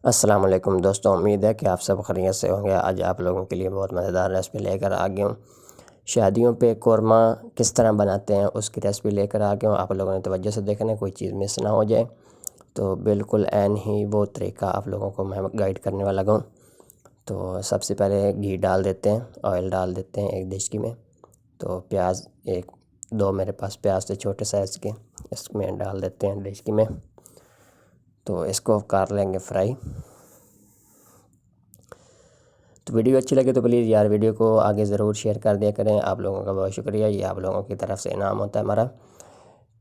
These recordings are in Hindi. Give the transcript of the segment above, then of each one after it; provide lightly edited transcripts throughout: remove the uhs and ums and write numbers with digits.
अस्सलाम वालेकुम दोस्तों, उम्मीद है कि आप सब खैरियत से होंगे। आज आप लोगों के लिए बहुत मज़ेदार रेसिपी लेकर आ गया हूँ। शादियों पे कोरमा किस तरह बनाते हैं उसकी रेसिपी लेकर आ गया हूँ। आप लोगों ने तवज्जो से देखना है, कोई चीज़ मिस ना हो जाए। तो बिल्कुल ऐन ही वो तरीका आप लोगों को मैं गाइड करने वाला हूँ। तो सबसे पहले घी डाल देते हैं, ऑयल डाल देते हैं एक देचकी में। तो प्याज एक दो मेरे पास प्याज थे छोटे साइज़ के, इसमें डाल देते हैं देचकी में। तो इसको कर लेंगे फ्राई। तो वीडियो अच्छी लगे तो प्लीज़ यार वीडियो को आगे ज़रूर शेयर कर दिया करें। आप लोगों का बहुत शुक्रिया, ये आप लोगों की तरफ से इनाम होता है हमारा।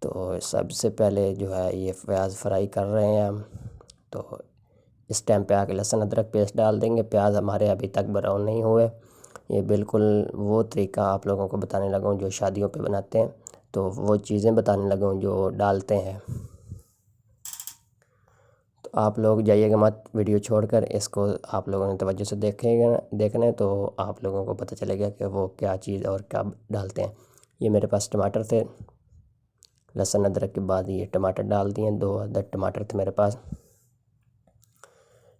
तो सबसे पहले जो है ये प्याज फ्राई कर रहे हैं हम। तो इस टाइम पे आके लहसुन अदरक पेस्ट डाल देंगे। प्याज हमारे अभी तक ब्राउन नहीं हुए। ये बिल्कुल वो तरीका आप लोगों को बताने लगा हूँ जो शादियों पे बनाते हैं। तो वो चीज़ें बताने लगा हूँ जो डालते हैं। तो आप लोग जाइएगा मत, वीडियो छोड़कर इसको आप लोगों ने तवज्जो से देखना है तो आप लोगों को पता चलेगा कि वो क्या चीज़ और क्या डालते हैं। ये मेरे पास टमाटर थे, लहसुन अदरक के बाद ये टमाटर डाल दिए। 2 अदद टमाटर थे मेरे पास।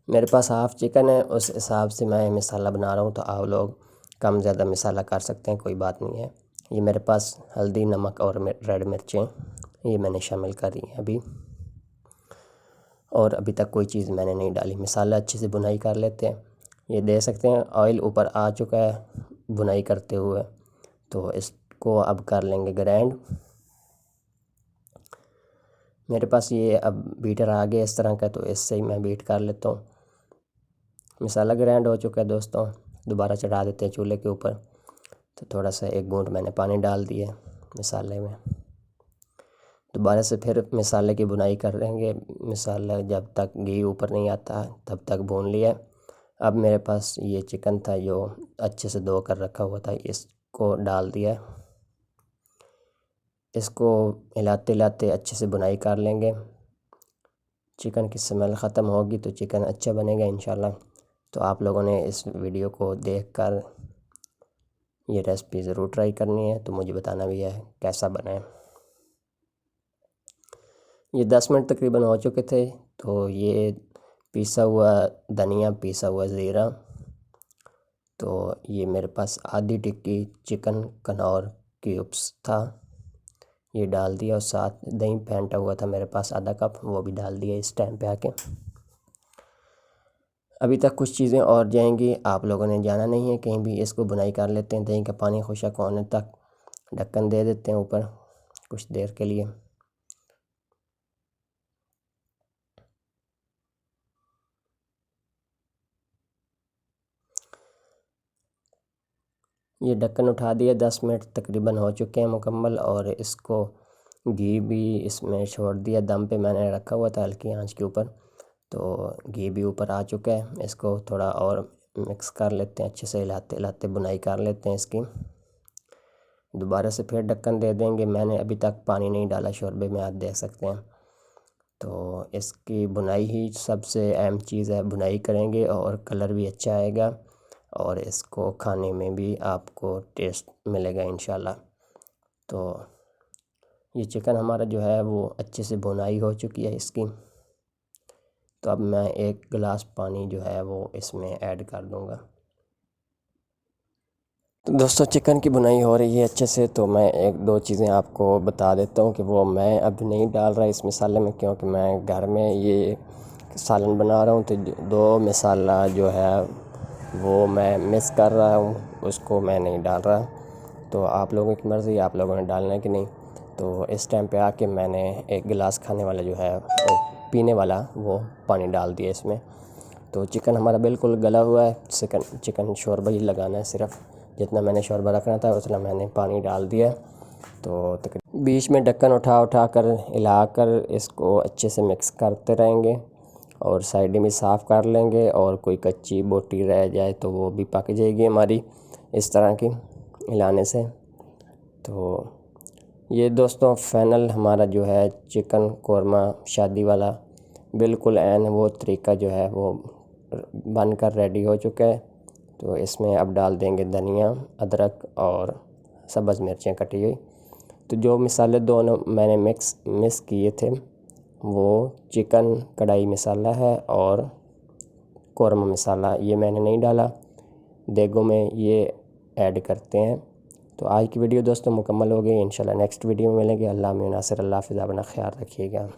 मेरे पास हाफ़ चिकन है, उस हिसाब से मैं मसाला बना रहा हूँ। तो आप लोग कम ज़्यादा मसाला कर सकते हैं, कोई बात नहीं है। ये मेरे पास हल्दी, नमक और रेड मिर्चें ये मैंने शामिल करी हैं अभी। और अभी तक कोई चीज़ मैंने नहीं डाली। मसाला अच्छे से भुनाई कर लेते हैं। ये दे सकते हैं ऑयल ऊपर आ चुका है भुनाई करते हुए। तो इसको अब कर लेंगे ग्राइंड। मेरे पास ये अब बीटर आ गया इस तरह का, तो इससे ही मैं बीट कर लेता हूँ। मसाला ग्राइंड हो चुका है दोस्तों। दोबारा चढ़ा देते हैं चूल्हे के ऊपर। तो थोड़ा सा एक घूंट मैंने पानी डाल दिया मसाले में। दोबारा से फिर मसाले की भुनाई कर लेंगे। मसाला जब तक घी ऊपर नहीं आता तब तक भून लिया। अब मेरे पास ये चिकन था जो अच्छे से धो कर रखा हुआ था, इसको डाल दिया। इसको हिलाते हिलाते अच्छे से भुनाई कर लेंगे। चिकन की स्मेल ख़त्म होगी तो चिकन अच्छा बनेगा इंशाल्लाह। तो आप लोगों ने इस वीडियो को देखकर ये रेसिपी ज़रूर ट्राई करनी है, तो मुझे बताना भी है कैसा बना है। ये 10 मिनट तकरीबन हो चुके थे। तो ये पिसा हुआ धनिया, पिसा हुआ ज़ीरा, तो ये मेरे पास आधी टिक्की चिकन कनौर क्यूब्स था, ये डाल दिया। और साथ दही फेंटा हुआ था मेरे पास आधा कप, वो भी डाल दिया इस टाइम पे आके। अभी तक कुछ चीज़ें और जाएंगी, आप लोगों ने जाना नहीं है कहीं भी। इसको बुनाई कर लेते हैं। दही का पानी खुशक होने तक ढक्कन दे देते हैं ऊपर कुछ देर के लिए। ये ढक्कन उठा दिया। 10 मिनट तकरीबन हो चुके हैं मुकम्मल। और इसको घी भी इसमें छोड़ दिया। दम पे मैंने रखा हुआ था हल्की आंच के ऊपर। तो घी भी ऊपर आ चुका है। इसको थोड़ा और मिक्स कर लेते हैं, अच्छे से हिलाते हिलाते बुनाई कर लेते हैं इसकी। दोबारा से फिर ढक्कन दे देंगे। मैंने अभी तक पानी नहीं डाला शोरबे में, आप देख सकते हैं। तो इसकी बुनाई ही सबसे अहम चीज़ है। बुनाई करेंगे और कलर भी अच्छा आएगा और इसको खाने में भी आपको टेस्ट मिलेगा इंशाल्लाह। तो ये चिकन हमारा जो है वो अच्छे से बुनाई हो चुकी है इसकी। तो अब मैं एक गिलास पानी जो है वो इसमें ऐड कर दूंगा। तो दोस्तों चिकन की बुनाई हो रही है अच्छे से। तो मैं एक दो चीज़ें आपको बता देता हूँ कि वो मैं अभी नहीं डाल रहा इस मसाले में, क्योंकि मैं घर में ये सालन बना रहा हूँ। तो 2 मसाला जो है वो मैं मिस कर रहा हूँ, उसको मैं नहीं डाल रहा। तो आप लोगों की मर्ज़ी, आप लोगों ने डालना है कि नहीं। तो इस टाइम पे आके मैंने एक गिलास खाने वाला जो है वो पीने वाला वो पानी डाल दिया इसमें। तो चिकन हमारा बिल्कुल गला हुआ है। चिकन शोरबा ही लगाना है सिर्फ। जितना मैंने शोरबा रखना था उतना मैंने पानी डाल दिया। तो तकरीबन बीच में ढक्कन उठा कर हिलाकर इसको अच्छे से मिक्स करते रहेंगे और साइड में साफ़ कर लेंगे। और कोई कच्ची बोटी रह जाए तो वो भी पक जाएगी हमारी इस तरह की हिलाने से। तो ये दोस्तों फाइनल हमारा जो है चिकन कोरमा शादी वाला बिल्कुल ऐन वो तरीका जो है वो बनकर रेडी हो चुका है। तो इसमें अब डाल देंगे धनिया, अदरक और सब्ज़ मिर्चें कटी हुई। तो जो मसाले दोनों मैंने मिक्स किए थे वो चिकन कढ़ाई मसाला है और कौरमा मसाला ये मैंने नहीं डाला, देगों में ये ऐड करते हैं। तो आज की वीडियो दोस्तों मुकम्मल हो गई। इंशाल्लाह नेक्स्ट वीडियो में मिलेंगे। अल्लाह में नासिर, अल्लाह हाफ़िज़, अपना ख्याल रखिएगा।